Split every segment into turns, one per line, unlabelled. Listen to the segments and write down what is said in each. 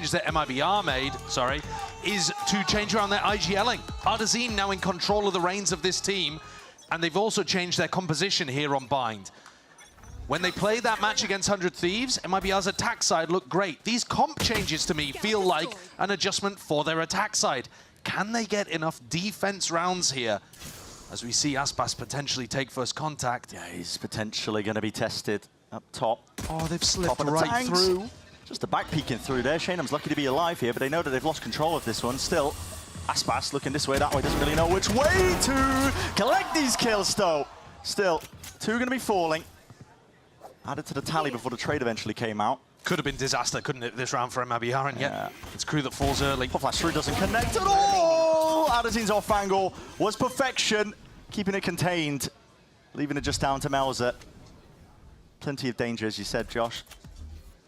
changes that MIBR made, is to change around their IGLing. Artazine now in control of the reins of this team, and they've also changed their composition here on Bind. When they played that match against 100 Thieves, MIBR's attack side looked great. These comp changes to me feel like an adjustment for their attack side. Can they get enough defense rounds here? As we see Aspas potentially take first contact.
Yeah, he's potentially going to be tested up top.
Oh, they've slipped right through.
Just the back peeking through there. Shaneham's lucky to be alive here, but they know that they've lost control of this one. Still, Aspas looking this way, that way, doesn't really know which way to collect these kills, though. Still, 2 going to be falling. Added to the tally before the trade eventually came out.
Could have been disaster, couldn't it, this round for MIBR, and yet it's KRU that falls early.
Pop flash through doesn't connect at all! Artazine's off angle was perfection, keeping it contained, leaving it just down to Melzer. Plenty of danger, as you said, Josh.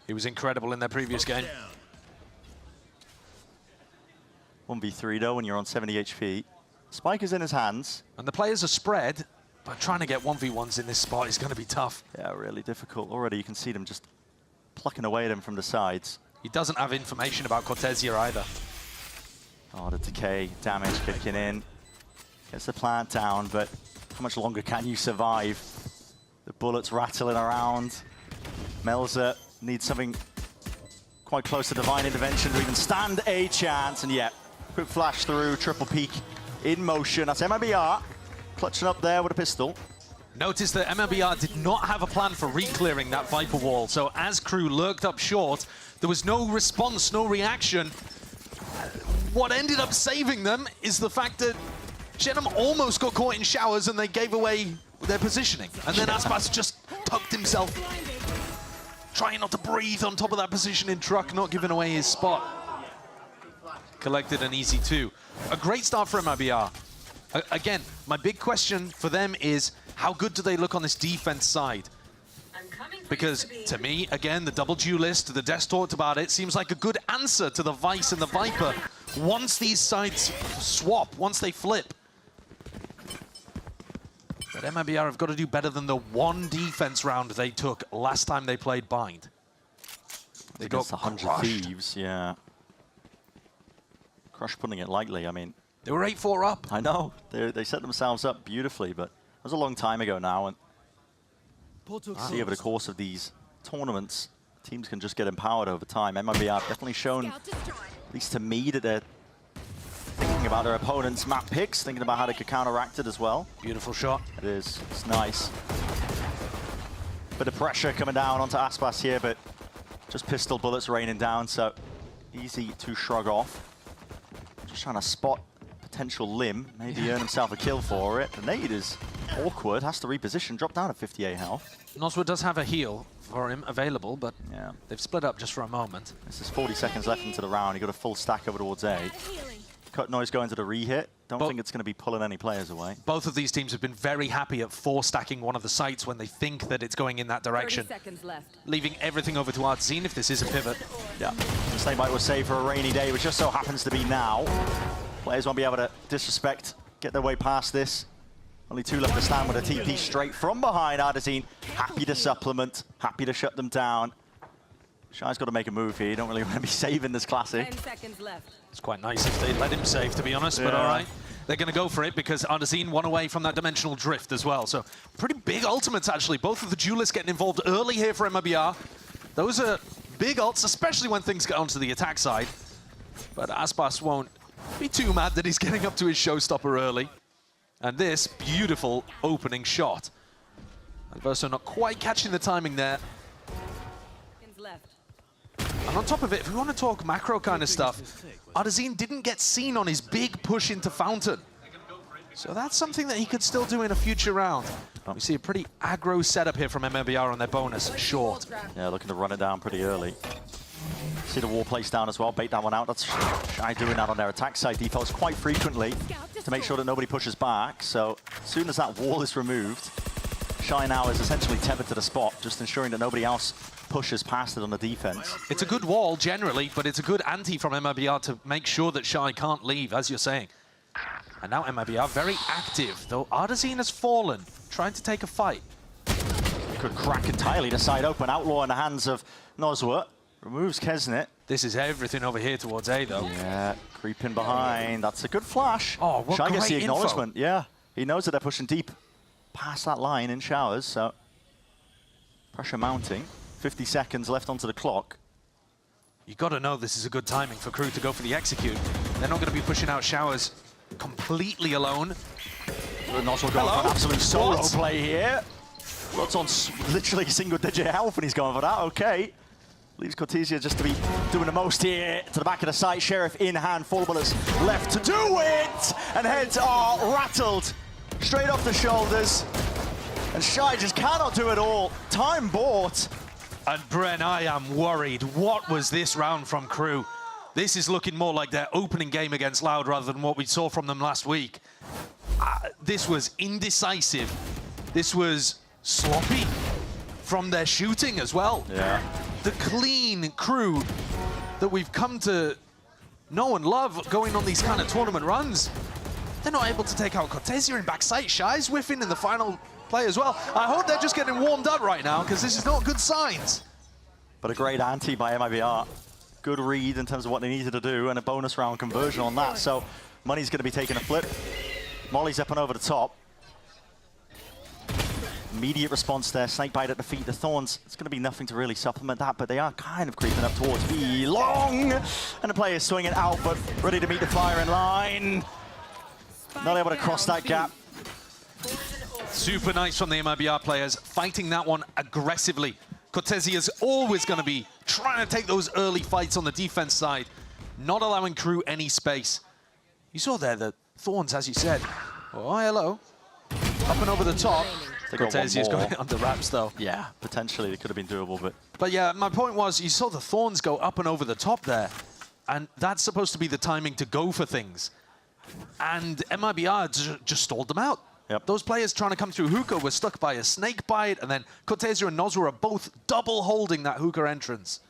He was incredible in their previous game.
1v3 though, when you're on 70 HP. Spike is in his hands.
And the players are spread, but trying to get 1v1s in this spot is going to be tough.
Yeah, really difficult. Already you can see them just plucking away at him from the sides.
He doesn't have information about Cortesia either.
Oh, the decay, damage kicking in. Gets the plant down, but how much longer can you survive? The bullets rattling around. Melzer needs something quite close to divine intervention to even stand a chance. And yeah, quick flash through, triple peek in motion. That's MIBR clutching up there with a pistol.
Notice that MIBR did not have a plan for re-clearing that Viper wall. So as KRU lurked up short, there was no response, no reaction. What ended up saving them is the fact that Shenham almost got caught in showers and they gave away their positioning. And then Aspas just tucked himself, trying not to breathe on top of that positioning truck, not giving away his spot. Collected an easy 2. A great start for MIBR. Again, my big question for them is, how good do they look on this defense side? Because to me, again, the double duelist, the Des talked about it, seems like a good answer to the Vice and the Viper. Once these sides swap, once they flip. But MIBR have got to do better than the 1 defense round they took last time they played Bind. They got
100 Thieves, yeah. Crush putting it lightly, I mean.
They were 8-4 up.
I know, they set themselves up beautifully, but it was a long time ago now. And see, over the course of these tournaments, teams can just get empowered over time. MIBR have definitely shown, at least to me, that they're thinking about their opponent's map picks, thinking about how they could counteract it as well.
Beautiful shot.
It is, it's nice. Bit of pressure coming down onto Aspas here, but just pistol bullets raining down, so easy to shrug off. Just trying to spot potential limb, maybe earn himself a kill for it. The nade is awkward, has to reposition, drop down to 58 health.
Noswa does have a heal for him available, but
yeah,
they've split up just for a moment.
This is 40 seconds left into the round. He got a full stack over towards A. Cut noise going to the re-hit. Don't think it's going to be pulling any players away.
Both of these teams have been very happy at 4-stacking one of the sites when they think that it's going in that direction.
30 seconds left.
Leaving everything over to Artazine if this is a pivot.
Yeah, the snake bite was saved for a rainy day, which just so happens to be now. Players won't be able to disrespect, get their way past this. Only 2 left to stand with a TP straight from behind. Artazine happy to supplement, happy to shut them down. Shy's got to make a move here. You don't really want to be saving this classic.
10 seconds left.
It's quite nice if they let him save, to be honest, but all right. They're going to go for it because Artazine won away from that dimensional drift as well. So pretty big ultimates, actually. Both of the duelists getting involved early here for MIBR. Those are big ults, especially when things get onto the attack side. But Aspas won't be too mad that he's getting up to his showstopper early. And this beautiful opening shot. Adverso not quite catching the timing there.
Left.
And on top of it, if we want to talk macro kind of stuff, Artazine didn't get seen on his big push into Fountain. So that's something that he could still do in a future round. We see a pretty aggro setup here from MIBR on their bonus, short.
Yeah, looking to run it down pretty early. See the wall placed down as well, bait that one out. That's Shy doing that on their attack side defaults quite frequently to make sure that nobody pushes back. So as soon as that wall is removed, Shy now is essentially tethered to the spot, just ensuring that nobody else pushes past it on the defense.
It's a good wall generally, but it's a good ante from MIBR to make sure that Shy can't leave, as you're saying. And now MIBR very active, though Artazine has fallen, trying to take a fight.
Could crack entirely the side open. Outlaw in the hands of Noswa. Removes Kesnet.
This is everything over here towards A, though.
Yeah, creeping behind. That's a good flash.
Oh, what
Shy gets the
great info.
acknowledgement. Yeah, he knows that they're pushing deep past that line in showers, so pressure mounting. 50 seconds left onto the clock.
You got to know this is a good timing for KRU to go for the execute. They're not going to be pushing out showers completely alone.
Nozzle going for an absolute solo
What?
play here. Lot's on literally single-digit health, and he's going for that. Okay. Leaves Cortesia just to be doing the most here. To the back of the site, Sheriff in hand. 4 bullets left to do it! And heads are rattled straight off the shoulders. And Shy just cannot do it all. Time bought.
And Bren, I am worried. What was this round from KRU? This is looking more like their opening game against Loud rather than what we saw from them last week. This was indecisive. This was sloppy from their shooting as well.
Yeah.
The clean KRU that we've come to know and love going on these kind of tournament runs. They're not able to take out Cortesia in backside. Shy's whiffing in the final play as well. I hope they're just getting warmed up right now, because this is not good signs.
But a great ante by MIBR. Good read in terms of what they needed to do, and a bonus round conversion on that. So money's going to be taking a flip. Molly's up and over the top. Immediate response there. Snakebite at the feet. The Thorns, it's going to be nothing to really supplement that, but they are kind of creeping up towards B. Long! And the player's swinging out, but ready to meet the firing line. Not able to cross that gap.
Super nice from the MIBR players, fighting that one aggressively. Cortesia's always going to be trying to take those early fights on the defense side, not allowing KRU any space. You saw there the Thorns, as you said. Oh, hello. Up and over the top. Cortesia's got it under wraps, though.
Yeah, potentially it could have been doable, but...
But yeah, my point was, you saw the Thorns go up and over the top there, and that's supposed to be the timing to go for things. And MIBR just stalled them out.
Yep.
Those players trying to come through hookah were stuck by a snake bite, and then Cortesia and Nozra are both double holding that hookah entrance.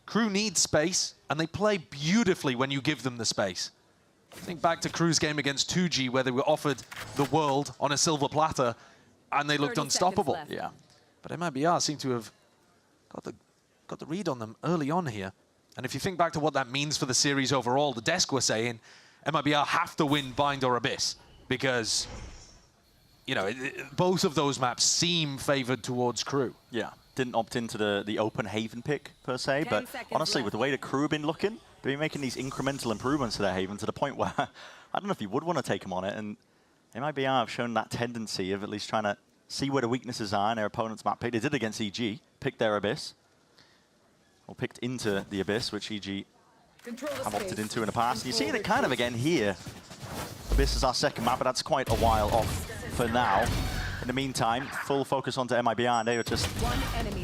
KRU needs space, and they play beautifully when you give them the space. Think back to KRU's game against 2G, where they were offered the world on a silver platter, and they looked unstoppable.
Yeah.
But MIBR seem to have got the read on them early on here. And if you think back to what that means for the series overall, the desk were saying MIBR have to win Bind or Abyss, because, you know, both of those maps seem favored towards KRU.
Yeah, didn't opt into the open Haven pick, per se, but honestly, with the way the KRU have been looking, they've been making these incremental improvements to their Haven to the point where I don't know if you would want to take them on it, and MIBR have shown that tendency of at least trying to see where the weaknesses are in their opponent's map pick. They did against EG, picked their Abyss, or picked into the Abyss, which EG have opted into in the past. And you're seeing it kind of again here. Abyss is our second map, but that's quite a while off for now. In the meantime, full focus onto MIBR, and they were just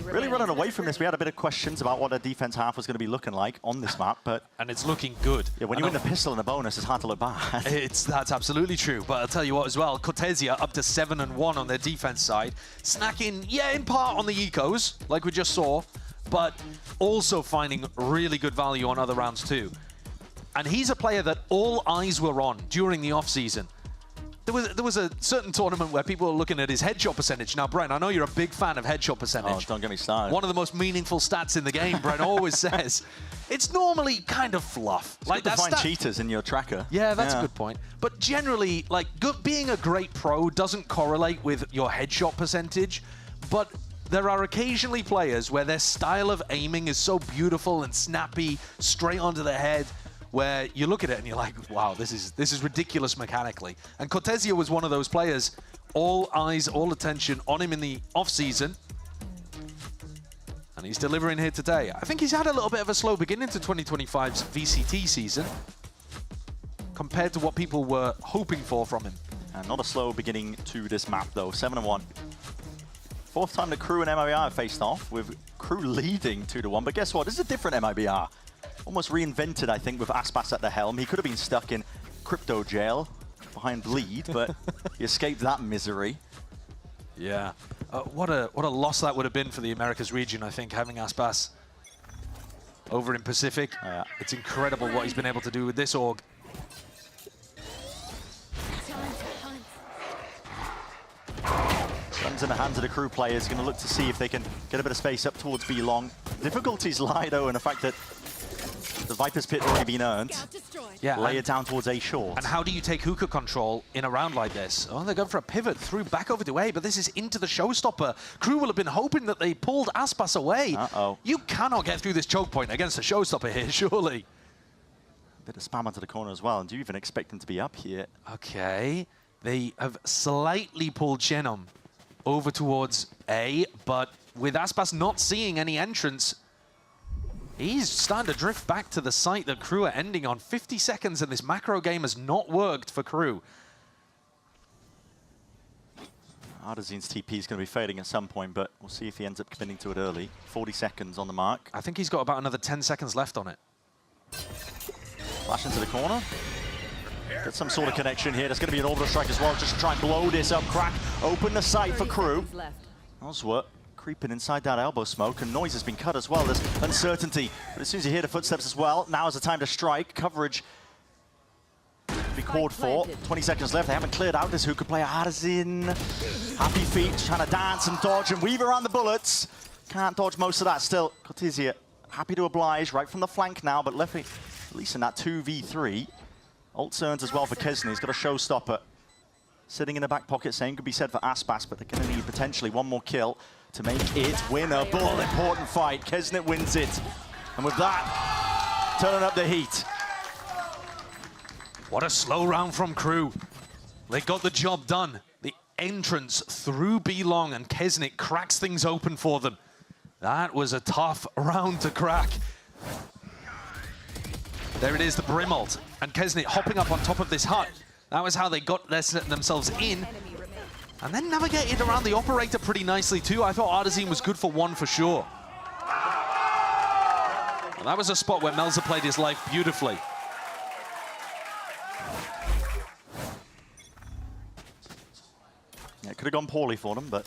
really running away from this. We had a bit of questions about what their defense half was going to be looking like on this map, but...
And it's looking good.
Yeah, when you win the pistol and the bonus, it's hard to look bad.
That's absolutely true, but I'll tell you what as well, Cortesia up to 7-1 on their defense side, snacking, yeah, in part on the ecos, like we just saw, but also finding really good value on other rounds too. And he's a player that all eyes were on during the off-season. There was a certain tournament where people were looking at his headshot percentage. Now, Brent, I know you're a big fan of headshot percentage.
Oh, don't get me started.
One of the most meaningful stats in the game, Brent always says. It's normally kind of fluff.
It's like good to find cheaters in your tracker.
Yeah, that's a good point. But generally, like, being a great pro doesn't correlate with your headshot percentage, but there are occasionally players where their style of aiming is so beautiful and snappy, straight onto the head, where you look at it and you're like, wow, this is ridiculous mechanically. And Cortesia was one of those players, all eyes, all attention on him in the off-season. And he's delivering here today. I think he's had a little bit of a slow beginning to 2025's VCT season compared to what people were hoping for from him.
And not a slow beginning to this map, though. 7-1. Fourth time the KRU and MIBR have faced off, with KRU leading 2-1. But guess what? This is a different MIBR. Almost reinvented, I think, with Aspas at the helm. He could have been stuck in crypto jail behind Bleed, but he escaped that misery.
Yeah. What a loss that would have been for the Americas region, I think, having Aspas over in Pacific.
Yeah.
It's incredible what he's been able to do with this org.
Guns in the hands of the KRU players, going to look to see if they can get a bit of space up towards B long. difficulties lie, though, in the fact that the Viper's pit already been earned.
Yeah,
Lay it down towards A short.
And how do you take hookah control in a round like this? Oh, they're going for a pivot through back over to A, but this is into the showstopper. Crew will have been hoping that they pulled Aspas away.
Uh-oh.
You cannot get through this choke point against a showstopper here, surely.
Bit of spam onto the corner as well, and do you even expect them to be up here?
Okay, they have slightly pulled Shenom over towards A, but with Aspas not seeing any entrance, he's starting to drift back to the site that Crew are ending on. 50 seconds, and this macro game has not worked for Crew.
Artisan's TP is going to be fading at some point, but we'll see if he ends up committing to it early. 40 seconds on the mark.
I think he's got about another 10 seconds left on it.
Flash into the corner. Get some sort of connection here. There's going to be an orbital strike as well, just to try and blow this up. Crack, open the site for Crew. Oswert creeping inside that elbow smoke, and noise has been cut as well. There's uncertainty, but as soon as you hear the footsteps as well, now is the time to strike. Coverage to be called for. 20 seconds left. They haven't cleared out this hookah player. Artisan, happy feet, trying to dance and dodge and weave around the bullets. Can't dodge most of that still. Cortesia happy to oblige, right from the flank now, but left at least in that 2v3. Ult turns as well for Kesney. He's got a showstopper sitting in the back pocket. Same could be said for Aspas, but they're going to need potentially one more kill to make it winnable. Important fight. Kesney wins it. And with that, turning up the heat.
What a slow round from Crew. They got the job done. The entrance through B long, and Kesnick cracks things open for them. That was a tough round to crack. There it is, the Brim ult. And Kesnick hopping up on top of this hut. That was how they got themselves in. And then navigated around the operator pretty nicely too. I thought Artisan was good for one for sure. Well, that was a spot where Melzer played his life beautifully.
Yeah, it could have gone poorly for them, but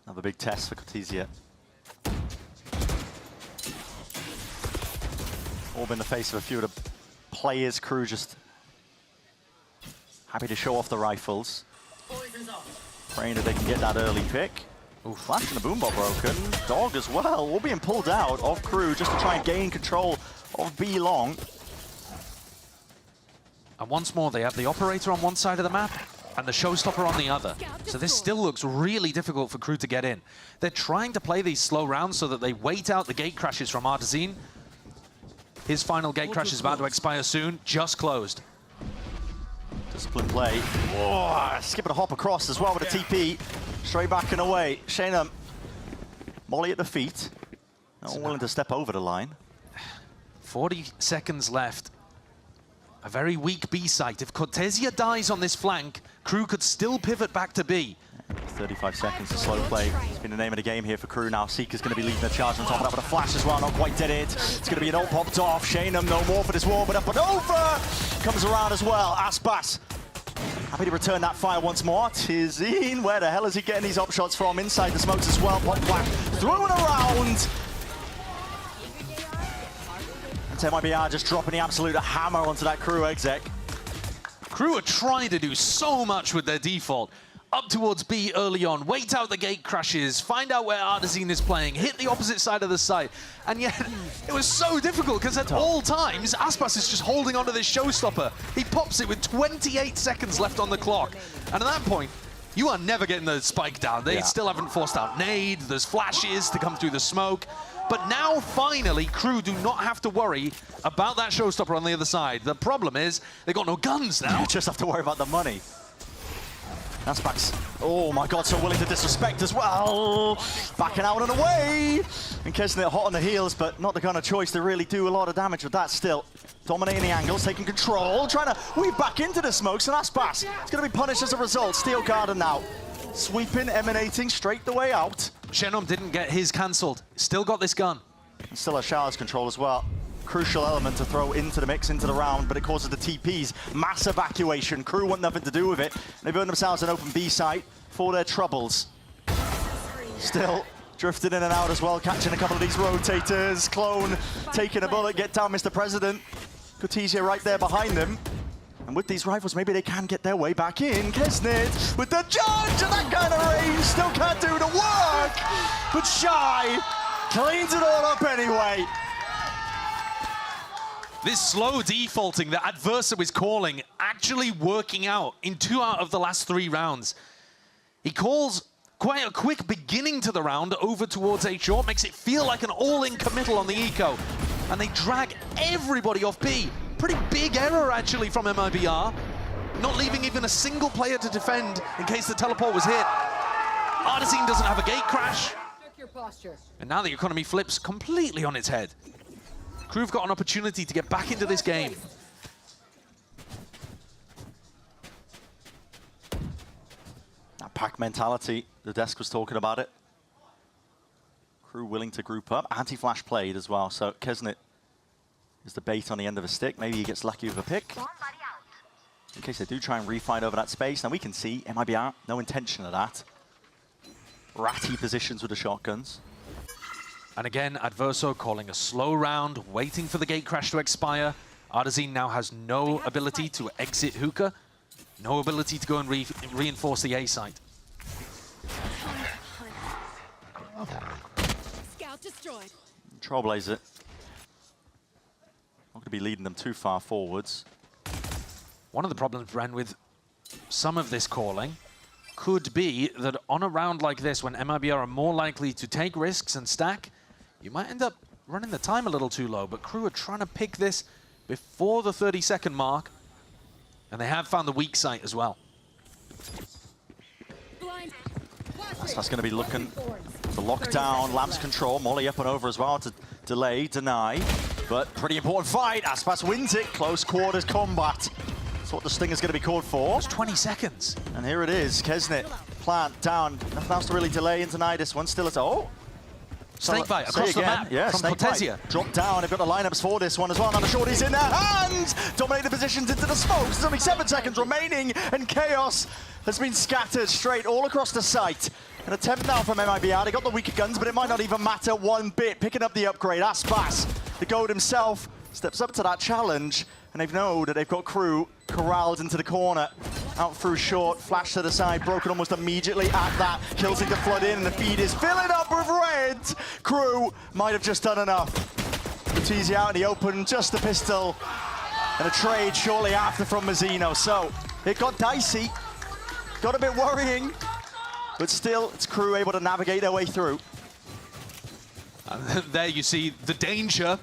another big test for Cortesia. Orb in the face of a few of the players. Crew just happy to show off the rifles. Praying that they can get that early pick. Ooh, flash and the boombot broken. Dog as well, all being pulled out of Crew just to try and gain control of B long.
And once more, they have the operator on one side of the map and the showstopper on the other. So this still looks really difficult for Crew to get in. They're trying to play these slow rounds so that they wait out the gate crashes from Artisan. His final gate crash is about to expire soon, just closed.
Discipline play. Whoa, skipping a hop across as well with a TP. Straight back and away. Shayna, Molly at the feet. Not willing to step over the line.
40 seconds left. A very weak B site. If Cortesia dies on this flank, Crew could still pivot back to B.
35 seconds to slow play. It's been the name of the game here for Crew now. Seeker's going to be leading the charge on top of that with a flash as well. Not quite dead it. It's going to be an ult popped off. Shaynham no more for this war, but up and over. Comes around as well. Aspas happy to return that fire once more. Tizine, where the hell is he getting these op shots from? Inside the smokes as well. Pop flash thrown around. And MIBR just dropping the absolute hammer onto that Crew exec.
Crew are trying to do so much with their default. Up towards B early on, wait out the gate crashes, find out where Artisan is playing, hit the opposite side of the site. And yet, it was so difficult because at all times, Aspas is just holding onto this showstopper. He pops it with 28 seconds left on the clock. And at that point, you are never getting the spike down. They still haven't forced out nade, there's flashes to come through the smoke. But now, finally, Crew do not have to worry about that showstopper on the other side. The problem is, they've got no guns now.
You just have to worry about the money. Aspas, oh my god, so willing to disrespect as well. Backing out and away. And Kesney hot on the heels, but not the kind of choice to really do a lot of damage with that still. Dominating the angles, taking control, trying to weave back into the smokes, and Aspas is going to be punished as a result. Steel Garden now. Sweeping, emanating straight the way out.
Shenom didn't get his cancelled. Still got this gun.
And still has Showers control as well. Crucial element to throw into the mix, into the round, but it causes the TPs. Mass evacuation. Crew want nothing to do with it. They've earned themselves an open B site for their troubles. Still drifting in and out as well, catching a couple of these rotators. Clone taking a bullet. Get down, Mr. President. Cortesia right there behind them. And And with these rifles, maybe they can get their way back in. Kesnit with the charge and that kind of range. Still can't do the work. But Shy cleans it all up anyway.
This slow defaulting that Adversa is calling actually working out in 2 out of the last 3 rounds. He calls quite a quick beginning to the round over towards A short, makes it feel like an all-in committal on the eco. And they drag everybody off B. Pretty big error actually from MIBR. Not leaving even a single player to defend in case the teleport was hit. Artesine doesn't have a gate crash. And now the economy flips completely on its head. KRU have got an opportunity to get back into this game.
That pack mentality, the desk was talking about it. KRU willing to group up. Anti-flash played as well, so Kesnit is the bait on the end of a stick. Maybe he gets lucky with a pick. In case they do try and refight over that space. Now we can see MIBR, no intention of that. Ratty positions with the shotguns.
And again, Adverso calling a slow round, waiting for the gate crash to expire. Artesine now has no ability to exit hookah, no ability to go and reinforce the A site.
Scout destroyed.
Trailblazer. Not going to be leading them too far forwards.
One of the problems, Bren, with some of this calling could be that on a round like this, when MIBR are more likely to take risks and stack, you might end up running the time a little too low, but KRU are trying to pick this before the 30-second mark, and they have found the weak site as well.
That's going to be looking to lock down Lamps control. Molly up and over as well to delay, deny, but pretty important fight. Aspas wins it. Close quarters combat. That's what the Stinger's going to be called for.
It's 20 seconds.
And here it is. Kesnit, plant, down. Nothing else to really delay and deny this one. Still at all.
Snakebite across the map from Cortesia.
Drop down. They've got the lineups for this one as well. Now the shorty's in their hands. Dominate the positions into the smokes. There's only 7 seconds remaining, and Chaos has been scattered straight all across the site. An attempt now from MIBR. They got the weaker guns, but it might not even matter one bit. Picking up the upgrade. Aspas, the goat himself, steps up to that challenge, and they know that they've got KRU corralled into the corner. Out through short, flash to the side, broken almost immediately at that. Kills it to flood in, and the feed is filling up with red. KRU might have just done enough. Batizzi out in the open, just the pistol. And a trade shortly after from Mazzino. So it got dicey, got a bit worrying, but still it's KRU able to navigate their way through.
And there you see the danger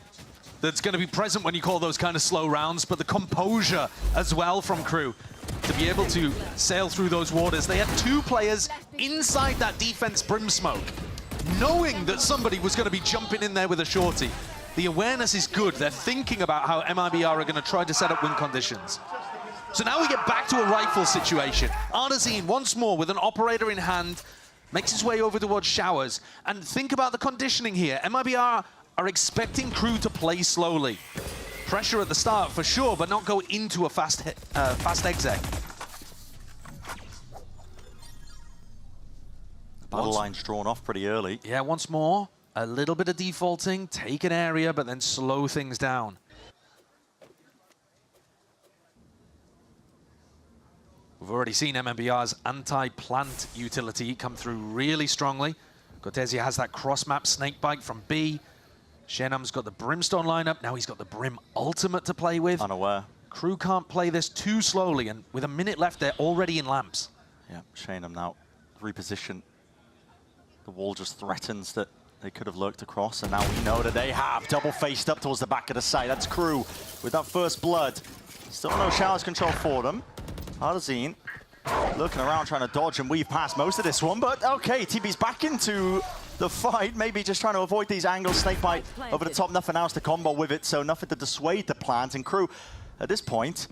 that's going to be present when you call those kind of slow rounds, but the composure as well from KRU to be able to sail through those waters. They had 2 players inside that defense brim smoke, knowing that somebody was going to be jumping in there with a shorty. The awareness is good. They're thinking about how MIBR are going to try to set up win conditions. So now we get back to a rifle situation. Artesine once more with an operator in hand, makes his way over towards Showers. And think about the conditioning here. MIBR are expecting KRU to play slowly. Pressure at the start for sure, but not go into a fast exec.
Battle line's drawn off pretty early.
Yeah, once more, a little bit of defaulting, take an area, but then slow things down. We've already seen MIBR's anti-plant utility come through really strongly. Cortesia has that cross-map snakebite from B. Shenam's got the Brimstone lineup. Now he's got the Brim Ultimate to play with.
Unaware.
KRU can't play this too slowly, and with a minute left, they're already in lamps.
Yeah, Shenam now reposition. The wall just threatens that they could have lurked across, and now we know that they have. Double faced up towards the back of the site. That's KRU with that first blood. Still no Showers control for them. Artesine looking around, trying to dodge and weave past most of this one, but okay, TB's back into the fight, maybe just trying to avoid these angles. Snakebite over the top, nothing else to combo with it, so nothing to dissuade the plant. And KRU, at this point,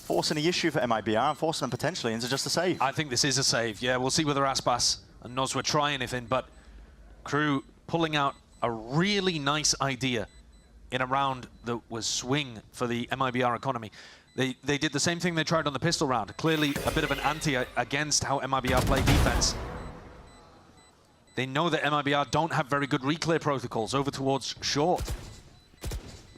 forcing the issue for MIBR and forcing them potentially into just a save.
I think this is a save, yeah. We'll see whether Aspas and Nozwa try anything, but KRU pulling out a really nice idea in a round that was swing for the MIBR economy. They did the same thing they tried on the pistol round. Clearly a bit of an anti against how MIBR play defense. They know that MIBR don't have very good reclear protocols over towards short.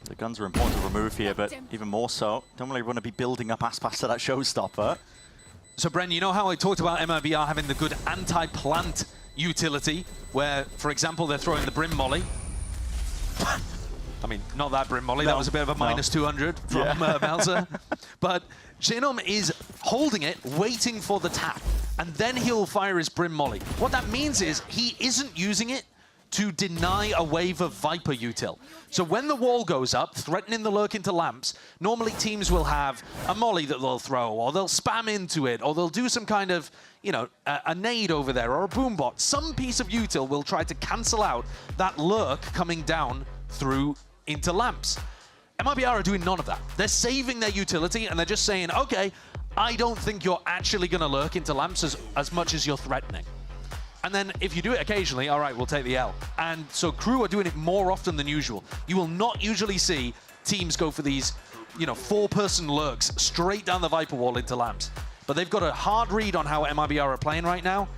The guns are important to remove here, but even more so, don't really want to be building up Aspas to that showstopper.
So, Bren, you know how I talked about MIBR having the good anti-plant utility, where, for example, they're throwing the Brim Molly. I mean, not that Brim Molly, that was a bit of a minus 200 from Melzer. But Genome is holding it, waiting for the tap, and then he'll fire his Brim Molly. What that means is he isn't using it to deny a wave of Viper util. So when the wall goes up, threatening the lurk into lamps, normally teams will have a molly that they'll throw, or they'll spam into it, or they'll do some kind of, you know, a nade over there, or a boom bot. Some piece of util will try to cancel out that lurk coming down through into lamps. MIBR are doing none of that. They're saving their utility, and they're just saying, okay, I don't think you're actually going to lurk into lamps as much as you're threatening. And then if you do it occasionally, all right, we'll take the L. And so KRU are doing it more often than usual. You will not usually see teams go for these, you know, 4-person lurks straight down the Viper wall into lamps. But they've got a hard read on how MIBR are playing right now,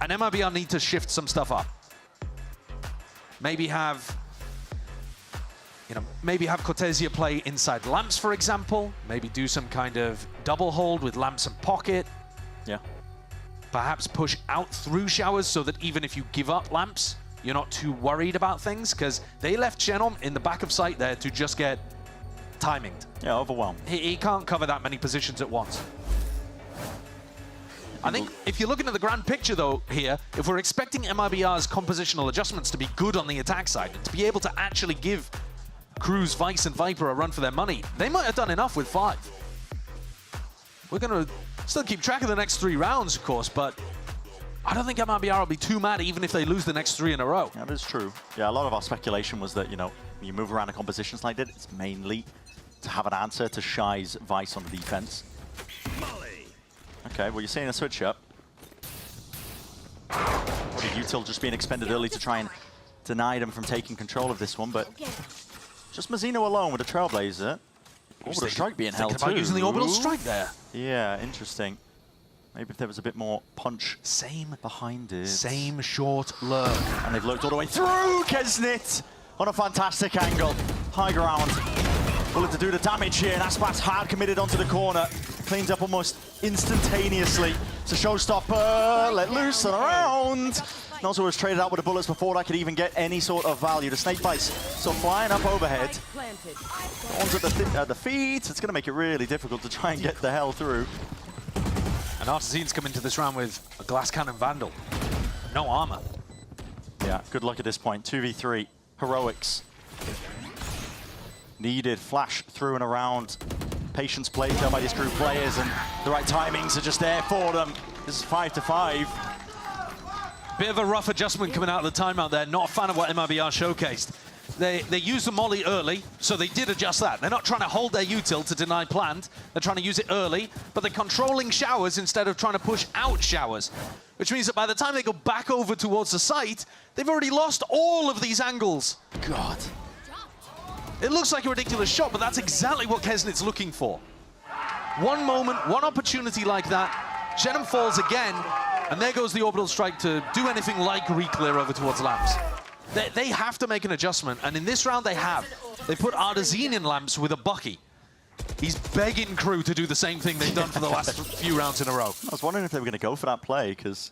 and MIBR need to shift some stuff up. Maybe have, you know, maybe have Cortesia play inside lamps, for example. Maybe do some kind of double hold with lamps and pocket.
Yeah.
Perhaps push out through showers so that even if you give up lamps, you're not too worried about things, because they left Xenom in the back of sight there to just get timinged.
Yeah, overwhelmed.
He can't cover that many positions at once. I think if you're looking at the grand picture, though, here, if we're expecting MIBR's compositional adjustments to be good on the attack side, and to be able to actually give KRU's Vice and Viper a run for their money, they might have done enough with 5. We're going to still keep track of the next 3 rounds, of course, but I don't think MIBR will be too mad even if they lose the next 3 in a row.
That is true. Yeah, a lot of our speculation was that, you know, you move around in compositions like that, it's mainly to have an answer to Shy's Vice on the defense. Okay, well, you're seeing a switch up. Util just being expended early to try and deny them from taking control of this one, but just Mazzino alone with a Trailblazer. Orbital Strike being held too.
About using the Orbital Strike there.
Yeah, interesting. Maybe if there was a bit more punch behind it.
Same short lurk.
And they've lurked all the way through. Kesnit on a fantastic angle. High ground. Willing to do the damage here. And Aspas hard committed onto the corner. Cleans up almost instantaneously. It's a showstopper. Let loose and around. And also was traded out with the bullets before that could even get any sort of value. The Snake Vice so flying up overhead. Onto the feet. It's going to make it really difficult to try and get the hell through.
And Artisan's come into this round with a Glass Cannon Vandal. No armor.
Yeah, good luck at this point. 2v3. Heroics. Needed flash through and around. Patience played there by these KRU players, and the right timings are just there for them. This is 5-5.
Bit of a rough adjustment coming out of the timeout there. Not a fan of what MIBR showcased. They used the molly early, so they did adjust that. They're not trying to hold their util to deny plant. They're trying to use it early, but they're controlling showers instead of trying to push out showers, which means that by the time they go back over towards the site, they've already lost all of these angles.
God.
It looks like a ridiculous shot, but that's exactly what Kesnit's looking for. One moment, one opportunity like that, Xenom falls again, and there goes the Orbital Strike to do anything like re-clear over towards lamps. They have to make an adjustment, and in this round they have. They put Artazine in lamps with a Bucky. He's begging KRU to do the same thing they've done for the last few rounds in a row.
I was wondering if they were going to go for that play, because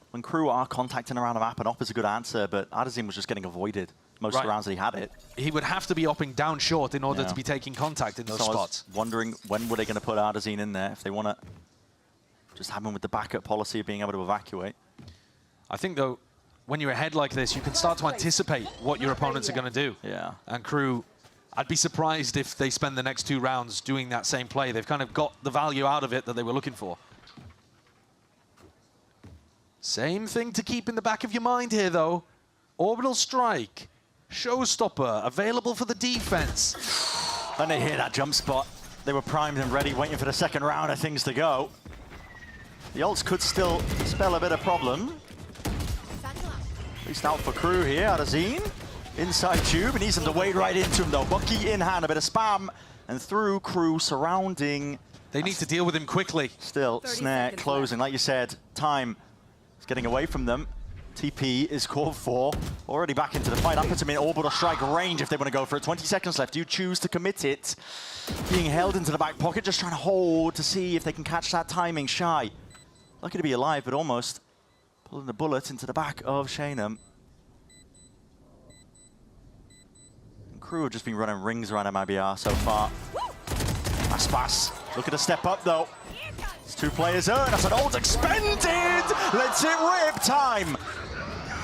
when KRU are contacting around the map, an op is a good answer, but Artazine was just getting avoided most of the rounds that he had it.
He would have to be upping down short in order to be taking contact in those spots.
I was wondering when were they going to put Artazine in there, if they want to just have him with the backup policy of being able to evacuate.
I think, though, when you're ahead like this, you can start to anticipate what your opponents are going to do.
Yeah.
And KRU, I'd be surprised if they spend the next 2 rounds doing that same play. They've kind of got the value out of it that they were looking for. Same thing to keep in the back of your mind here, though. Orbital Strike, Showstopper, available for the defense.
And they hit that jump spot. They were primed and ready, waiting for the second round of things to go. The ults could still spell a bit of problem. At least out for KRU here, Artazine. Inside tube, and needs him to wade right into him though. Bucky in hand, a bit of spam, and through KRU surrounding.
They need to deal with him quickly.
Still, snare closing. Like you said, time is getting away from them. TP is called for. Already back into the fight. That puts him in orbital strike range if they want to go for it. 20 seconds left. You choose to commit it. Being held into the back pocket, just trying to hold to see if they can catch that timing. Shy. Lucky to be alive, but almost pulling the bullet into the back of Shanum. And KRU have just been running rings around MIBR so far. Aspas looking to step up though. It's 2 players earned. That's an ult expended. Let's it rip. Time.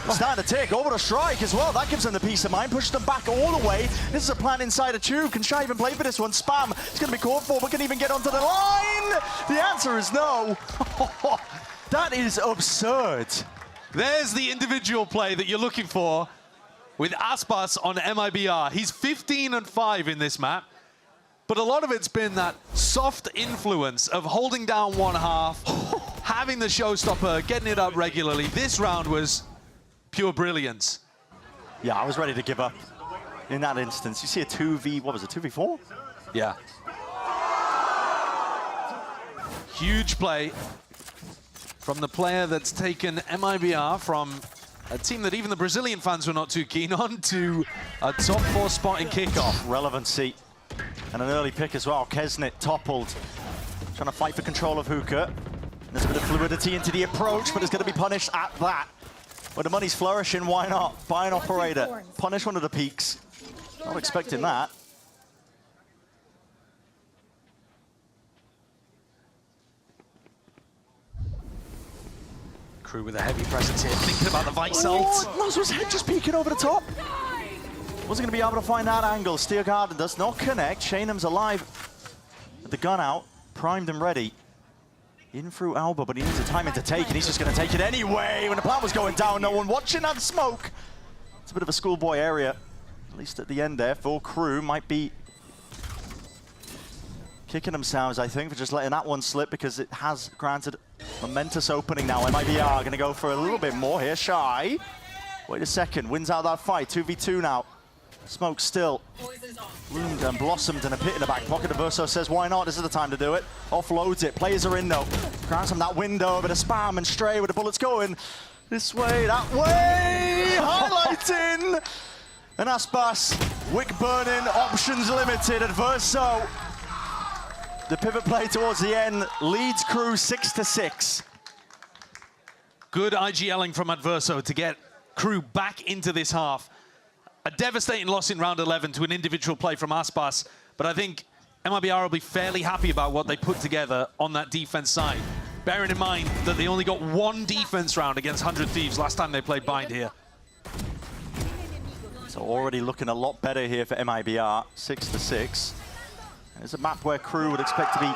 Starting to take over the strike as well. That gives them the peace of mind. Pushes them back all the way. This is a plan inside a tube. Can Shy even play for this one? Spam. It's going to be called for, but can even get onto the line? The answer is no. That is absurd.
There's the individual play that you're looking for with Aspas on MIBR. He's 15-5 in this map. But a lot of it's been that soft influence of holding down one half, having the showstopper, getting it up regularly. This round was pure brilliance.
Yeah, I was ready to give up in that instance. You see a 2v, what was it, 2v4?
Yeah. Huge play from the player that's taken MIBR from a team that even the Brazilian fans were not too keen on to a top 4 spot in Kickoff.
Relevancy. And an early pick as well. Kesnit toppled. Trying to fight for control of Hookah. There's a bit of fluidity into the approach, but it's going to be punished at that. When the money's flourishing, why not? Buy an operator. Punish one of the peaks. Not expecting that.
KRU with a heavy presence here, thinking about the Vice ult.
Lazarus' head just peeking over the top. Wasn't going to be able to find that angle. Steel Garden does not connect. Shanum's alive. With the gun out, primed and ready. In through Alba, but he needs the timing to take it. He's just going to take it anyway. When the plan was going down, no one watching that smoke. It's a bit of a schoolboy area, at least at the end there. For KRU, might be kicking themselves, I think, for just letting that one slip because it has granted momentous opening now. MIBR going to go for a little bit more here. Shy. Wait a second. Wins out that fight. 2v2 now. Smoke still bloomed and blossomed in a pit in the back pocket. Verso says, why not? This is the time to do it. Offloads it. Players are in though. Grabs from that window. A bit of spam and stray with the bullets going this way, that way. Highlighting. And Aspas, wick burning, options limited. Adverso, the pivot play towards the end, leads KRU 6-6.
Good IGLing from Adverso to get KRU back into this half. A devastating loss in round 11 to an individual play from Aspas, but I think MIBR will be fairly happy about what they put together on that defense side. Bearing in mind that they only got 1 defense round against 100 Thieves last time they played Bind here.
So already looking a lot better here for MIBR, 6-6. It's a map where KRU would expect to be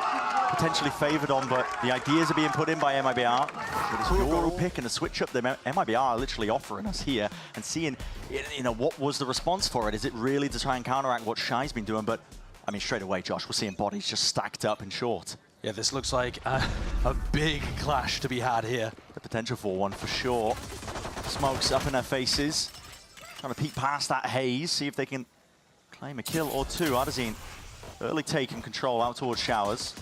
potentially favored on, but the ideas are being put in by MIBR. With this Yoru pick and a switch up, the MIBR are literally offering us here and seeing, you know, what was the response for it? Is it really to try and counteract what Shy's been doing? But, I mean, straight away, Josh, we're seeing bodies just stacked up in short.
Yeah, this looks like a big clash to be had here.
The potential for one, for sure. Smokes up in their faces. Trying to peek past that haze, see if they can claim a kill or two. Adazine, early take and control out towards Showers.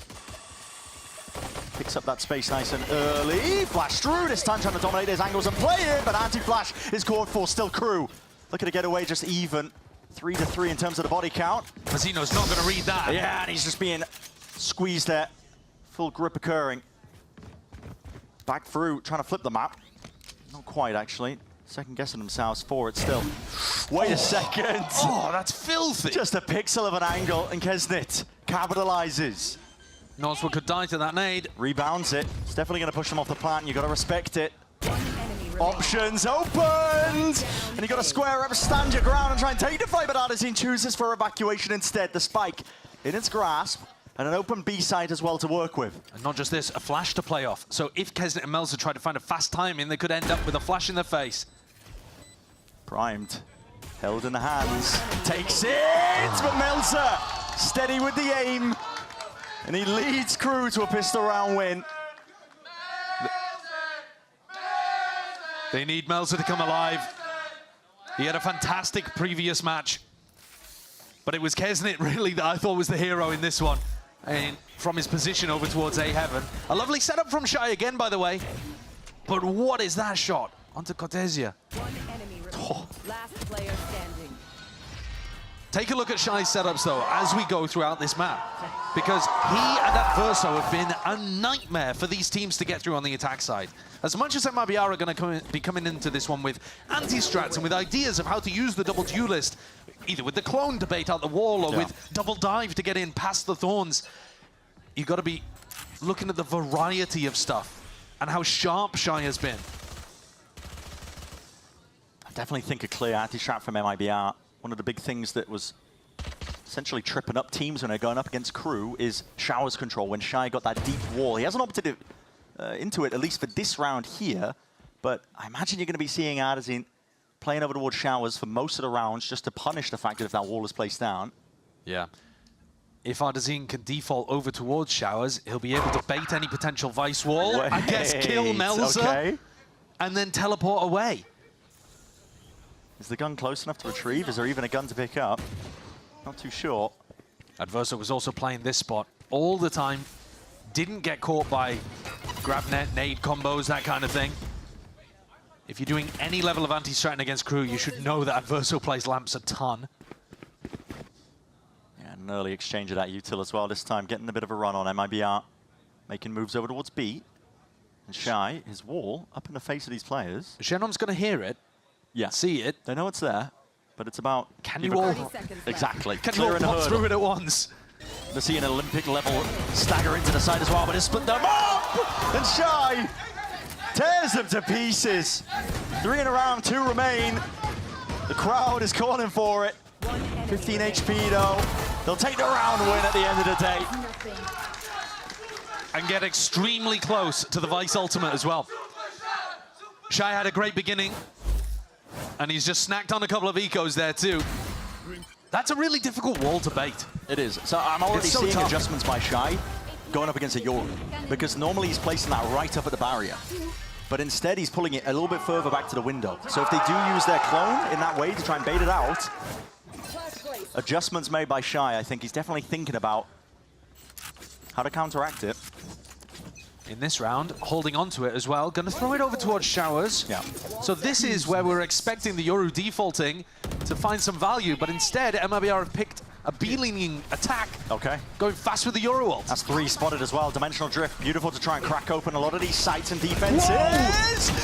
Picks up that space nice and early. Flash through, this time trying to dominate his angles and play it, but anti-flash is caught for. Still KRU. Looking to get away just even. 3-3 in terms of the body count.
Mazino's not going to read that.
Yeah, and he's just being squeezed there. Full grip occurring. Back through, trying to flip the map. Not quite, actually. Second guessing themselves for it still. Wait a second.
Oh, that's filthy.
Just a pixel of an angle, and Kesnit capitalizes.
Noswa could die to that nade.
Rebounds it. It's definitely going to push them off the plant. You got to respect it. Options opened! And you got to square up, stand your ground, and try and take the fight, but Adazine chooses for evacuation instead. The spike in its grasp, and an open B side as well to work with.
And not just this, a flash to play off. So if Kesnit and Melza try to find a fast timing, they could end up with a flash in their face.
Primed, held in the hands, takes it, but Melza steady with the aim, and he leads KRU to a pistol round win.
They need Melza to come alive. He had a fantastic previous match, but it was Kesnit really that I thought was the hero in this one. And from his position over towards A Heaven. A lovely setup from Shy again, by the way. But what is that shot? onto Cortesia.
One enemy remaining. Last player standing.
Take a look at Shy's setups, though, as we go throughout this map. Because he and Adverso have been a nightmare for these teams to get through on the attack side. As much as MIBR are going to be coming into this one with anti-strats and with ideas of how to use the double duelist, either with the clone to bait out the wall or with double dive to get in past the thorns, you've got to be looking at the variety of stuff and how sharp Shy has been.
I definitely think a clear anti-strat from MIBR. One of the big things that was essentially tripping up teams when they're going up against KRU is Shower's control. When Shy got that deep wall, he hasn't opted into it, at least for this round here, but I imagine you're going to be seeing Adazine playing over towards Showers for most of the rounds just to punish the fact that if that wall is placed down.
Yeah. If Adazine can default over towards Showers, he'll be able to bait any potential Vice wall, I guess kill Melzer, and then teleport away.
Is the gun close enough to retrieve? Is there even a gun to pick up? Not too sure.
Adverso was also playing this spot all the time. Didn't get caught by grab net, nade combos, that kind of thing. If you're doing any level of anti-stratting against KRU, you should know that Adverso plays lamps a ton.
Yeah, an early exchange of that util as well this time, getting a bit of a run on MIBR. Making moves over towards B. And Shy, his wall, up in the face of these players.
Xenom's going to hear it.
Yeah.
See it.
They know it's there, but it's about...
Can you all...
Exactly.
Can you all pop through it at once?
They see an Olympic level stagger into the side as well, but it's split them up! And Shy tears them to pieces. 3 in a round, 2 remain. The crowd is calling for it. 15 HP though. They'll take the round win at the end of the day.
And get extremely close to the Vice ultimate as well. Shy had a great beginning. And he's just snacked on a couple of ecos there too. That's a really difficult wall to bait.
It is. So I'm already seeing adjustments by Shy going up against a Yoru. Because normally he's placing that right up at the barrier. But instead he's pulling it a little bit further back to the window. So if they do use their clone in that way to try and bait it out, adjustments made by Shy, I think he's definitely thinking about how to counteract it.
In this round, holding on to it as well. Gonna throw it over towards Showers.
Yeah.
So this is where we're expecting the Yoru defaulting to find some value, but instead MIBR have picked a B-leaning attack.
Okay.
Going fast with the Yoru ult.
That's 3 spotted as well. Dimensional drift, beautiful to try and crack open a lot of these sights and defenses.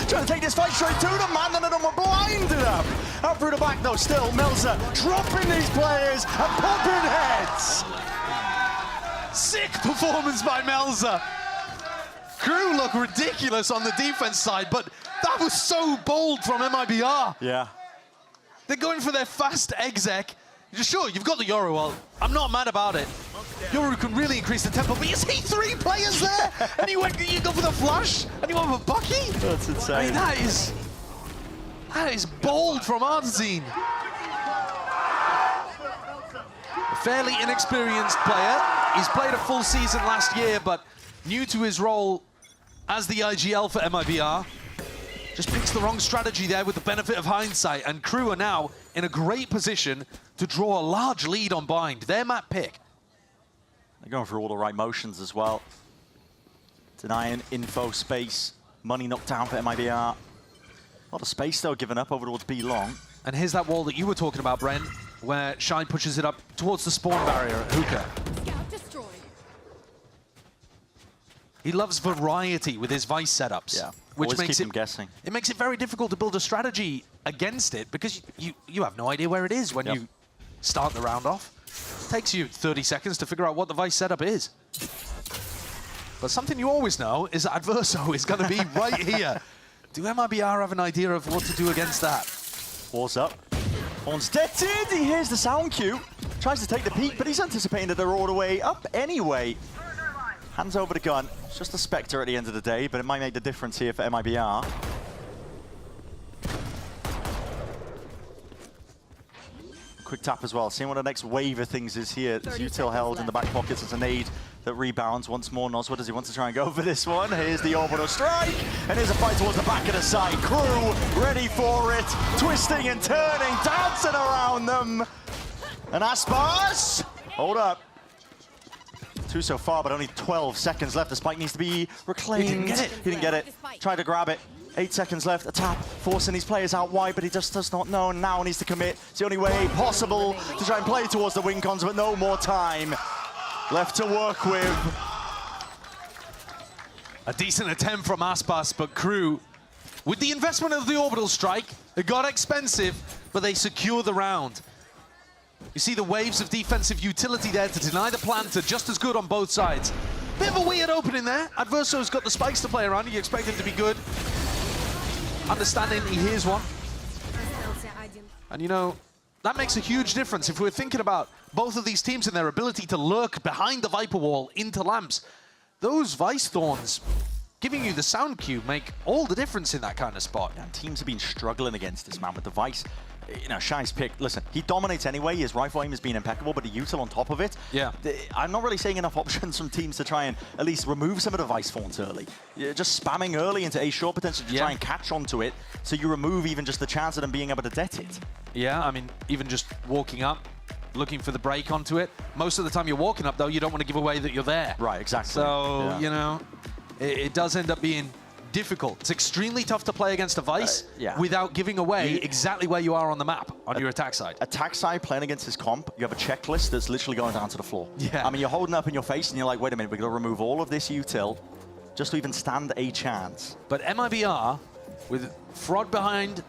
Trying to take this fight straight to them, man, and then we're blinded up. Out through the back though, still Melzer dropping these players and popping heads.
Sick performance by Melzer. KRU look ridiculous on the defense side, but that was so bold from MIBR.
Yeah.
They're going for their fast exec. Sure, you've got the Yoru ult. I'm not mad about it. Yoru can really increase the tempo, but you see 3 players there, and you go for the flush, and you want a Bucky?
That's insane.
I mean, that is bold from Adazine. A fairly inexperienced player. He's played a full season last year, but new to his role as the IGL for MIBR. Just picks the wrong strategy there with the benefit of hindsight, and KRU are now in a great position to draw a large lead on Bind. Their map pick.
They're going for all the right motions as well. Denying info, space, money knocked down for MIBR. A lot of space though given up over towards B long.
And here's that wall that you were talking about, Bren, where Shine pushes it up towards the spawn barrier at Hookah. He loves variety with his Vice setups.
Yeah,
which makes
him guessing.
It makes it very difficult to build a strategy against it because you have no idea where it is when you start the round off. It takes you 30 seconds to figure out what the Vice setup is. But something you always know is that Adverso is going to be right here. Do MIBR have an idea of what to do against that?
Wall's up. Horn's detted. He hears the sound cue. Tries to take the peek, but he's anticipating that they're all the way up anyway. Hands over the gun. It's just a Spectre at the end of the day, but it might make the difference here for MIBR. Quick tap as well. Seeing what the next wave of things is here. There's util held in the back pockets as a nade that rebounds once more. Noswa, does he want to try and go for this one? Here's the orbital strike, and here's a fight towards the back of the side. KRU ready for it, twisting and turning, dancing around them. And Aspas, hold up. 2 so far, but only 12 seconds left. The spike needs to be reclaimed.
He didn't get it.
He didn't get it. Tried to grab it. 8 seconds left. A tap, forcing these players out wide, but he just does not know. And now needs to commit. It's the only way possible to try and play towards the win cons, but no more time left to work with.
A decent attempt from Aspas, but KRU, with the investment of the orbital strike, it got expensive, but they secure the round. You see the waves of defensive utility there to deny the planter, just as good on both sides. Bit of a weird opening there. Adverso's got the spikes to play around. You expect him to be good. Understanding he hears one. And you know, that makes a huge difference. If we're thinking about both of these teams and their ability to lurk behind the Viper wall into lamps, those Vice Thorns giving you the sound cue make all the difference in that kind of spot.
Yeah, teams have been struggling against this man with the Vice. You know, Shy's pick, listen, he dominates anyway. His rifle aim has been impeccable, but the util on top of it.
Yeah.
I'm not really seeing enough options from teams to try and at least remove some of the Vice Thorns early. You're just spamming early into A short potential to try and catch onto it, so you remove even just the chance of them being able to det it.
Yeah, I mean, even just walking up, looking for the break onto it. Most of the time you're walking up, though, you don't want to give away that you're there.
Right, exactly.
So,
yeah.
you know, it does end up being difficult. It's extremely tough to play against a Vice without giving away exactly where you are on the map on your attack side.
Attack side, playing against his comp, you have a checklist that's literally going down to the floor.
Yeah.
I mean, you're holding up in your face and you're like, wait a minute, we're going to remove all of this util just to even stand a chance.
But MIBR, with Fraud behind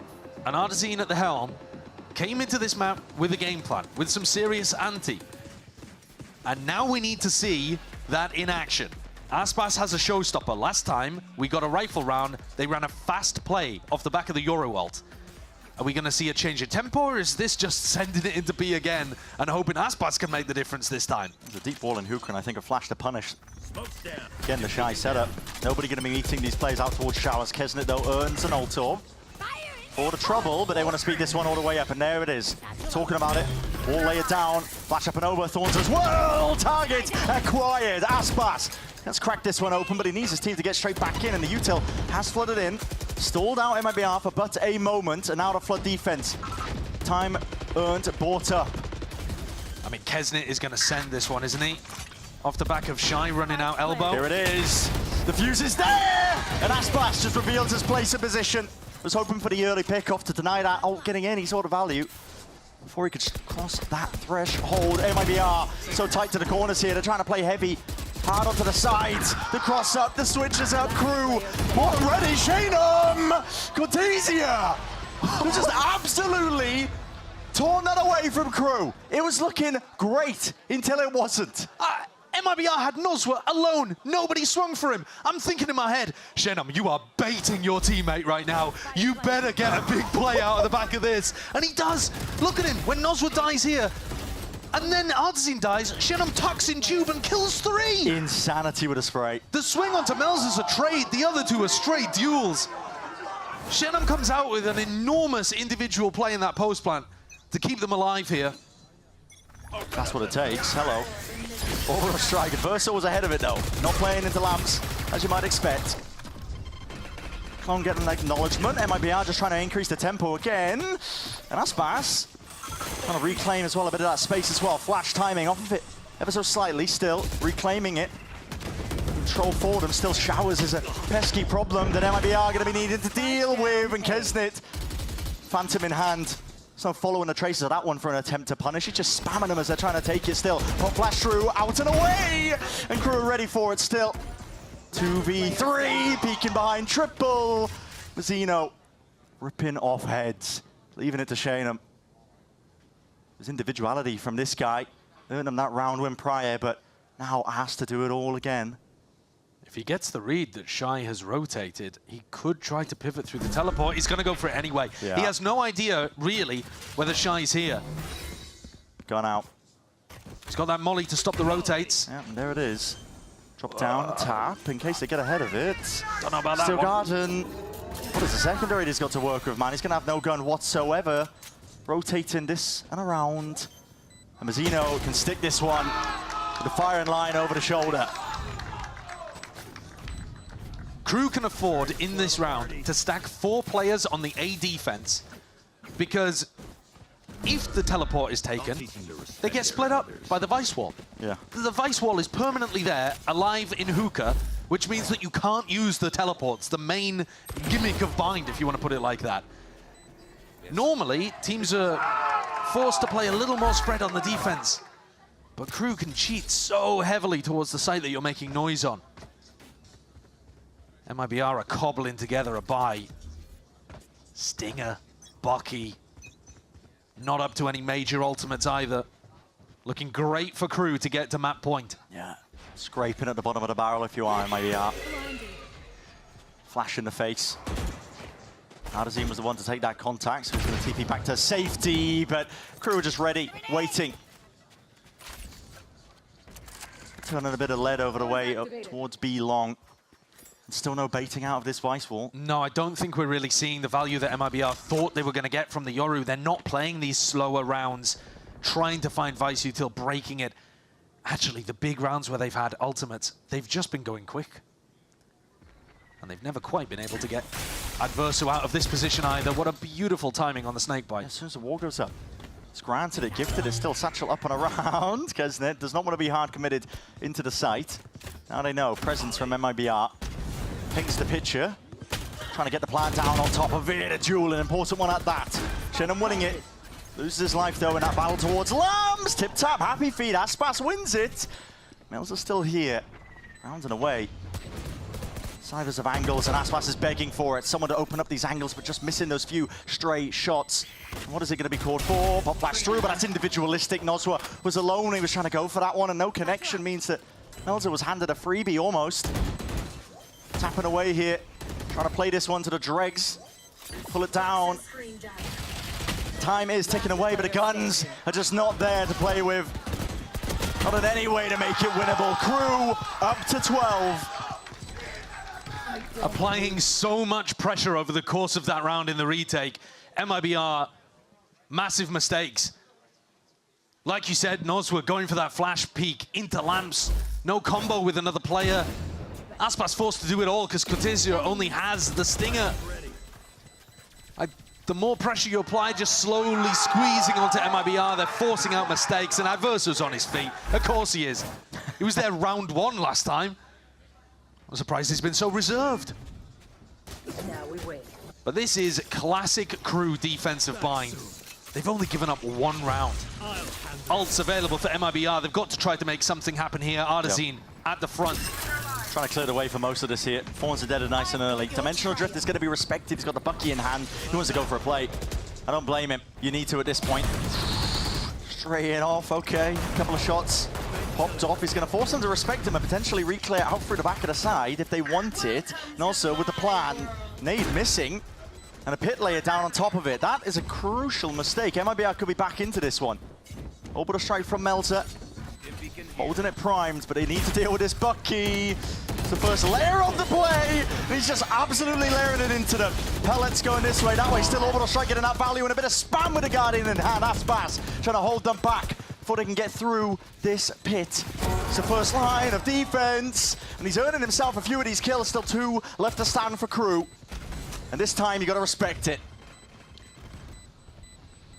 and Artesine at the helm, came into this map with a game plan, with some serious ante. And now we need to see that in action. Aspas has a showstopper. Last time we got a rifle round, they ran a fast play off the back of the Euro ult. Are we going to see a change of tempo, or is this just sending it into B again and hoping Aspas can make the difference this time?
There's a deep wall in Hookah, and I think a flash to punish. Again, the Shy setup. Nobody going to be meeting these players out towards Showers. Kesnet, though, earns an ult orb. For the trouble, but they want to speed this one all the way up, and there it is. Talking about it. Wall lay it down. Flash up and over. Thorns as well. Target acquired. Aspas. Let's crack this one open, but he needs his team to get straight back in, and the util has flooded in. Stalled out MIBR for but a moment, and now the flood defense. Time earned, bought up.
I mean, Kesnet is going to send this one, isn't he? Off the back of Shy running out elbow.
Here it is. The fuse is there! And Aspas just reveals his place and position. Was hoping for the early pickoff to deny that. Oh, getting any sort of value before he could cross that threshold. MIBR so tight to the corners here. They're trying to play heavy. Hard onto the sides. The cross up, the switch is up. KRU, what ready? Shanum! Cortesia! Who just absolutely torn that away from KRU. It was looking great until it wasn't.
MIBR had Nozwa alone. Nobody swung for him. I'm thinking in my head, Shenum, you are baiting your teammate right now. You better get a big play out of the back of this. And he does. Look at him. When Nozwa dies here, and then Artesine dies, Shenum tucks in tube and kills 3.
Insanity with a spray.
The swing onto Mel's is a trade. The other 2 are straight duels. Shenum comes out with an enormous individual play in that post plant to keep them alive here.
That's what it takes. Hello. Over a strike. Verso was ahead of it, though. Not playing into lamps, as you might expect. Clone getting an acknowledgement. MIBR just trying to increase the tempo again. And Aspas trying to reclaim as well a bit of that space as well. Flash timing off of it ever so slightly. Still reclaiming it. Control for them. Still Showers is a pesky problem that MIBR going to be needing to deal with. And Kesnet, Phantom in hand. So following the traces of that one for an attempt to punish. He's just spamming them as they're trying to take it still. Pop flash through, out and away! And KRU ready for it still. 2v3, peeking behind, triple. Mazzino ripping off heads, leaving it to Shanum. There's individuality from this guy. Earned him that round win prior, but now has to do it all again.
If he gets the read that Shy has rotated, he could try to pivot through the teleport. He's going to go for it anyway.
Yeah.
He has no idea, really, whether Shy's here.
Gone out.
He's got that molly to stop the rotates.
Yeah, and there it is. Drop down, tap, in case they get ahead of it.
Don't know about that
Still
one.
Garden. What is the secondary he's got to work with, man? He's going to have no gun whatsoever. Rotating this and around. And Mazzino can stick this one with the firing line over the shoulder.
KRU can afford, in this round, to stack 4 players on the A defense, because if the teleport is taken, they get split up by the Vice Wall.
Yeah.
The Vice Wall is permanently there, alive in Hookah, which means that you can't use the teleports, the main gimmick of Bind, if you want to put it like that. Normally, teams are forced to play a little more spread on the defense, but KRU can cheat so heavily towards the site that you're making noise on. MIBR are cobbling together a buy. Stinger, Bucky, not up to any major ultimates either. Looking great for KRU to get to map point.
Yeah, scraping at the bottom of the barrel if you are MIBR. Flash in the face. Ardazine was the one to take that contact, so he's going to TP back to safety, but KRU are just ready, waiting. Turning a bit of lead over the way up towards B long. Still no baiting out of this Vice wall.
No, I don't think we're really seeing the value that MIBR thought they were going to get from the Yoru. They're not playing these slower rounds, trying to find Vice util, breaking it. Actually, the big rounds where they've had ultimates, they've just been going quick. And they've never quite been able to get Adverso out of this position either. What a beautiful timing on the snakebite.
As soon as the wall goes up, it's granted it, gifted, it's still satchel up and around. Kesnet does not want to be hard committed into the site. Now they know, presence from MIBR. Pings the pitcher, trying to get the plant down on top of it. A duel, an important one at that. Shannon winning it. Loses his life though in that battle towards Lambs. Tip tap, happy feet, Aspas wins it. Mills are still here, round and away. Cybers of angles, and Aspas is begging for it. Someone to open up these angles, but just missing those few stray shots. What is it going to be called for? Pop flash through, but that's individualistic. Nozwa was alone, he was trying to go for that one, and no connection means that Melzer was handed a freebie almost. Tapping away here, trying to play this one to the dregs. Pull it down. Time is ticking away, but the guns are just not there to play with. Not in any way to make it winnable. KRU up to 12.
Applying so much pressure over the course of that round in the retake. MIBR, massive mistakes. Like you said, Nozwa going for that flash peek into Lamps. No combo with another player. Aspas forced to do it all because Cortezio only has the Stinger. The more pressure you apply, just slowly squeezing onto MIBR, they're forcing out mistakes, and Adverso's on his feet. Of course he is. He was there round one last time. I'm surprised he's been so reserved.
Now we wait.
But this is classic KRU defensive bind. They've only given up one round. Ults available for MIBR. They've got to try to make something happen here. Ardazine at the front.
Trying to clear the way for most of this here. Fawns are dead nice and early. Dimensional Drift is going to be respected. He's got the Bucky in hand. He wants to go for a play. I don't blame him. You need to at this point. Straight in off, okay. Couple of shots. Popped off. He's going to force them to respect him and potentially re-clear out through the back of the side if they want it. And also with the plan, nade missing. And a pit layer down on top of it. That is a crucial mistake. MIBR could be back into this one. Orbital strike from Melzer. Holding it primed, but they need to deal with this Bucky. It's the first layer of the play. And he's just absolutely layering it into them. Pellets going this way, that way. Still Orbital strike getting that value and a bit of spam with the Guardian in hand. Aspas trying to hold them back before they can get through this pit. It's the first line of defense. And he's earning himself a few of these kills. Still 2 left to stand for KRU. And this time you got to respect it.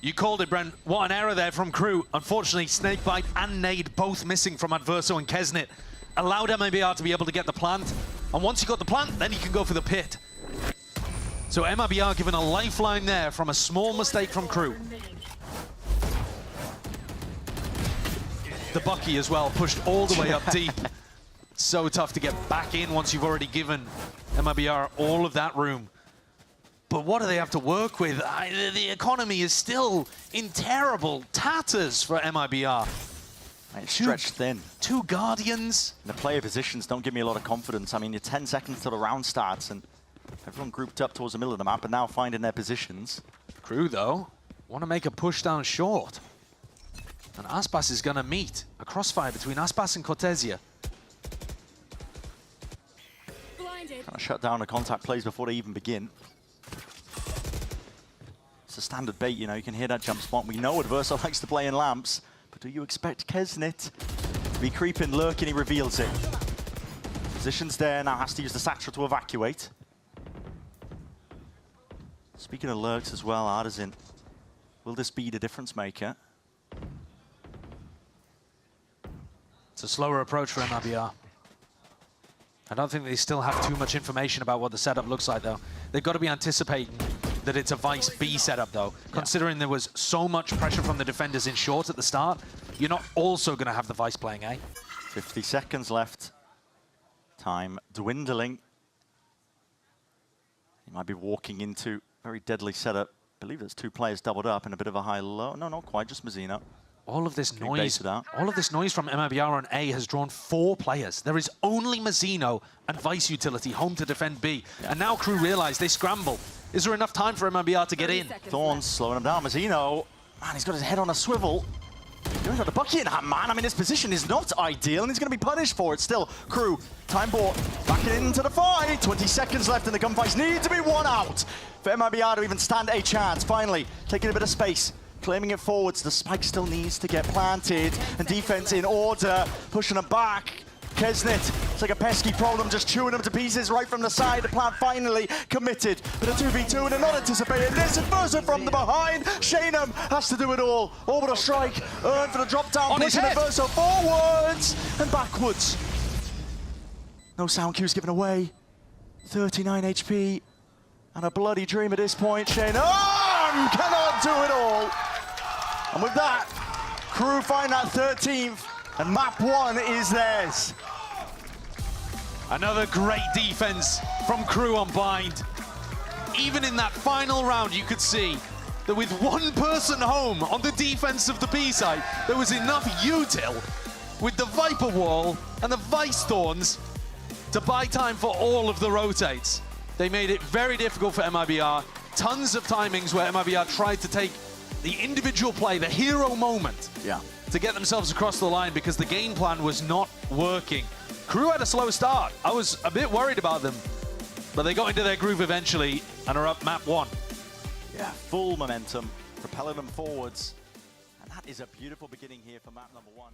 You called it, Brent. What an error there from KRU. Unfortunately, Snakebite and Nade both missing from Adverso and Kesnet. Allowed MIBR to be able to get the plant. And once you got the plant, then you can go for the pit. So MIBR given a lifeline there from a small mistake from KRU. The Bucky as well, pushed all the way up deep. So tough to get back in once you've already given MIBR all of that room. But what do they have to work with? The economy is still in terrible tatters for MIBR.
It's stretched thin.
2 Guardians.
And the player positions don't give me a lot of confidence. I mean, you're 10 seconds till the round starts, and everyone grouped up towards the middle of the map, and now finding their positions.
KRU, though, want to make a push down short. And Aspas is going to meet a crossfire between Aspas and Cortezia.
Blinded.
Kind of shut down the contact plays before they even begin. It's a standard bait, you know, you can hear that jump spot. We know Adverso likes to play in Lamps, but do you expect Kesnet to be creeping, lurking? He reveals it. Position's there, now has to use the satchel to evacuate. Speaking of lurks as well, Ardazine, will this be the difference maker?
It's a slower approach for MIBR. I don't think they still have too much information about what the setup looks like, though. They've got to be anticipating that it's a Vice B setup, though. Yeah. Considering there was so much pressure from the defenders in short at the start, you're not also going to have the Vice playing A.
50 seconds left. Time dwindling. He might be walking into a very deadly setup. I believe there's 2 players doubled up and a bit of a high-low. No, not quite, just Mazzino.
All of this noise from MIBR on A has drawn 4 players. There is only Mazzino and Vice Utility home to defend B. Yeah. And now KRU realize they scramble. Is there enough time for MIBR to get in?
Thorns slowing him down. Mazzino, man, he's got his head on a swivel. He's got the bucket in hand, man. I mean, his position is not ideal, and he's going to be punished for it. Still, KRU, time bought, back into the fight. 20 seconds left, and the gunfights need to be won out for MIBR to even stand a chance. Finally, taking a bit of space. Claiming it forwards, the spike still needs to get planted, and defense in order, pushing them back. Kesnit, it's like a pesky problem, just chewing them to pieces right from the side. The plan finally committed, but a 2v2 and they're not anticipating this. And Verso from the behind, Shanum has to do it all. Orbital strike, earned for the drop down, pushing the Verso forwards and backwards. No sound cues given away. 39 HP and a bloody dream at this point. Shanum cannot do it all. And with that, KRU find that 13th, and map 1 is theirs.
Another great defense from KRU on Bind. Even in that final round, you could see that with 1 person home on the defense of the B side, there was enough util with the Viper Wall and the Vice Thorns to buy time for all of the rotates. They made it very difficult for MIBR. Tons of timings where MIBR tried to take the individual play, the hero moment, to get themselves across the line because the game plan was not working. KRU had a slow start. I was a bit worried about them, but they got into their groove eventually and are up map 1.
Yeah, full momentum, propelling them forwards. And that is a beautiful beginning here for map number 1.